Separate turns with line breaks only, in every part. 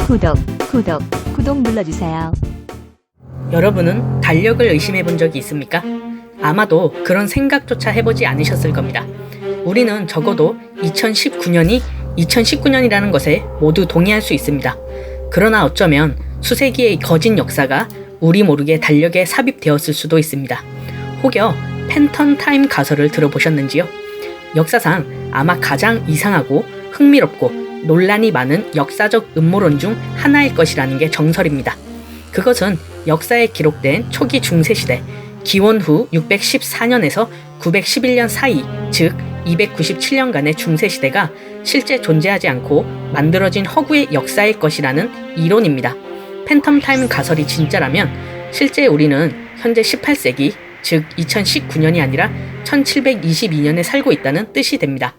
구독 눌러주세요.
여러분은 달력을 의심해 본 적이 있습니까? 아마도 그런 생각조차 해보지 않으셨을 겁니다. 우리는 적어도 2019년이 2019년이라는 것에 모두 동의할 수 있습니다. 그러나 어쩌면 수세기의 거진 역사가 우리 모르게 달력에 삽입되었을 수도 있습니다. 혹여 팬텀 타임 가설을 들어보셨는지요? 역사상 아마 가장 이상하고 흥미롭고 논란이 많은 역사적 음모론 중 하나일 것이라는 게 정설입니다. 그것은 역사에 기록된 초기 중세시대 기원 후 614년에서 911년 사이, 즉 297년간의 중세시대가 실제 존재하지 않고 만들어진 허구의 역사일 것이라는 이론입니다. 팬텀 타임 가설이 진짜라면 실제 우리는 현재 18세기, 즉 2019년이 아니라 1722년에 살고 있다는 뜻이 됩니다.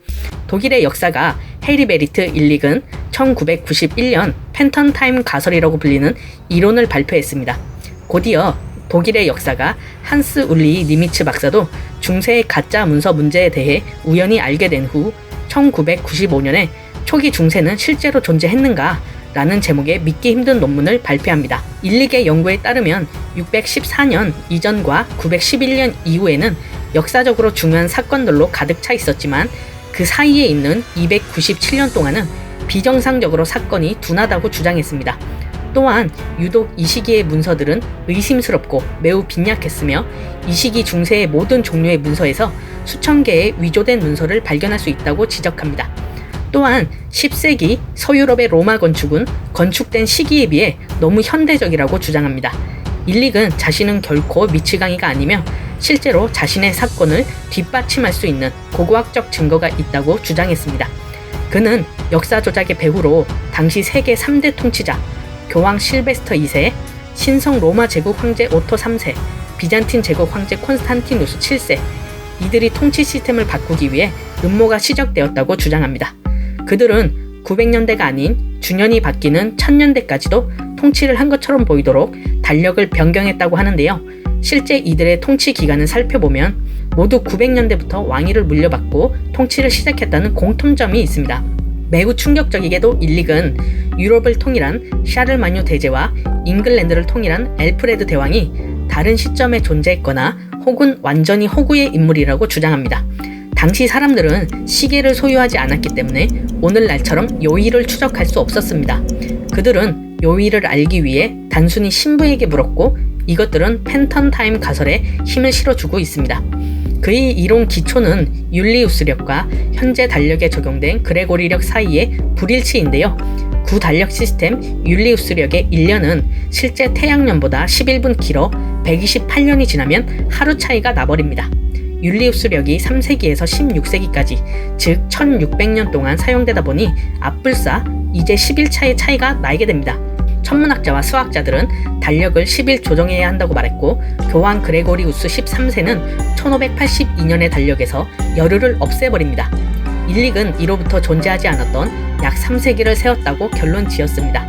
독일의 역사가 헤리베리트 일릭은 1991년 팬텀 타임 가설이라고 불리는 이론을 발표했습니다. 곧이어 독일의 역사가 한스 울리히 니미츠 박사도 중세의 가짜 문서 문제에 대해 우연히 알게 된 후 1995년에 초기 중세는 실제로 존재했는가? 라는 제목의 믿기 힘든 논문을 발표합니다. 일릭의 연구에 따르면 614년 이전과 911년 이후에는 역사적으로 중요한 사건들로 가득 차 있었지만 그 사이에 있는 297년 동안은 비정상적으로 사건이 둔하다고 주장했습니다. 또한 유독 이 시기의 문서들은 의심스럽고 매우 빈약했으며 이 시기 중세의 모든 종류의 문서에서 수천 개의 위조된 문서를 발견할 수 있다고 지적합니다. 또한 10세기 서유럽의 로마 건축은 건축된 시기에 비해 너무 현대적이라고 주장합니다. 일릭은 자신은 결코 미치광이가 아니며 실제로 자신의 사건을 뒷받침할 수 있는 고고학적 증거가 있다고 주장했습니다. 그는 역사 조작의 배후로 당시 세계 3대 통치자 교황 실베스터 2세, 신성 로마 제국 황제 오토 3세, 비잔틴 제국 황제 콘스탄티누스 7세 이들이 통치 시스템을 바꾸기 위해 음모가 시작되었다고 주장합니다. 그들은 900년대가 아닌 주년이 바뀌는 1000년대까지도 통치를 한 것처럼 보이도록 달력을 변경했다고 하는데요. 실제 이들의 통치 기간을 살펴보면 모두 900년대부터 왕위를 물려받고 통치를 시작했다는 공통점이 있습니다. 매우 충격적이게도 일릭은 유럽을 통일한 샤를마뉴 대제와 잉글랜드를 통일한 엘프레드 대왕이 다른 시점에 존재했거나 혹은 완전히 허구의 인물이라고 주장합니다. 당시 사람들은 시계를 소유하지 않았기 때문에 오늘날처럼 요일을 추적할 수 없었습니다. 그들은 요일을 알기 위해 단순히 신부에게 물었고 이것들은 팬텀 타임 가설에 힘을 실어주고 있습니다. 그의 이론 기초는 율리우스력과 현재 달력에 적용된 그레고리력 사이의 불일치인데요. 구 달력 시스템 율리우스력의 1년은 실제 태양년보다 11분 길어 128년이 지나면 하루 차이가 나버립니다. 율리우스력이 3세기에서 16세기까지 즉 1600년 동안 사용되다 보니 앞불사 이제 10일차의 차이가 나게 됩니다. 천문학자와 수학자들은 달력을 10일 조정해야 한다고 말했고 교황 그레고리우스 13세는 1582년의 달력에서 열흘을 없애버립니다. 일릭은 이로부터 존재하지 않았던 약 3세기를 세웠다고 결론 지었습니다.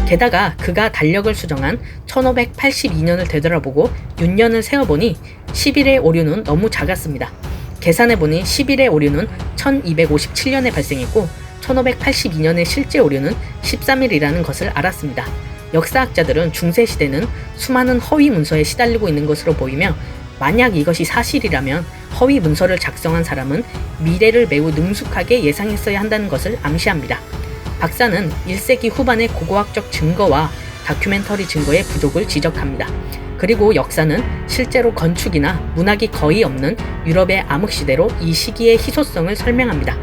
게다가 그가 달력을 수정한 1582년을 되돌아보고 윤년을 세어보니 10일의 오류는 너무 작았습니다. 계산해보니 10일의 오류는 1257년에 발생했고 1582년의 실제 오류는 13일이라는 것을 알았습니다. 역사학자들은 중세시대는 수많은 허위 문서에 시달리고 있는 것으로 보이며 만약 이것이 사실이라면 허위 문서를 작성한 사람은 미래를 매우 능숙하게 예상했어야 한다는 것을 암시합니다. 박사는 1세기 후반의 고고학적 증거와 다큐멘터리 증거의 부족을 지적합니다. 그리고 역사는 실제로 건축이나 문학이 거의 없는 유럽의 암흑시대로 이 시기의 희소성을 설명합니다.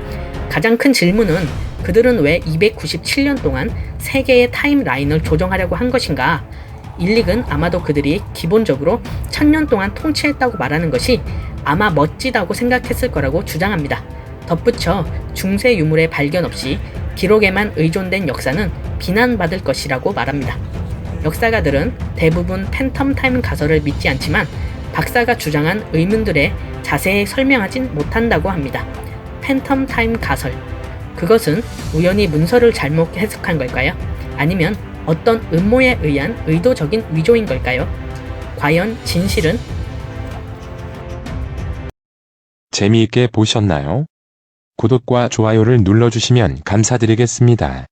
가장 큰 질문은 그들은 왜 297년 동안 세계의 타임라인을 조정하려고 한 것인가? 일릭은 아마도 그들이 기본적으로 1000년 동안 통치했다고 말하는 것이 아마 멋지다고 생각했을 거라고 주장합니다. 덧붙여 중세 유물의 발견 없이 기록에만 의존된 역사는 비난받을 것이라고 말합니다. 역사가들은 대부분 팬텀 타임 가설을 믿지 않지만 박사가 주장한 의문들에 자세히 설명하진 못한다고 합니다. 팬텀 타임 가설. 그것은 우연히 문서를 잘못 해석한 걸까요? 아니면 어떤 음모에 의한 의도적인 위조인 걸까요? 과연 진실은?
재미있게 보셨나요? 구독과 좋아요를 눌러주시면 감사드리겠습니다.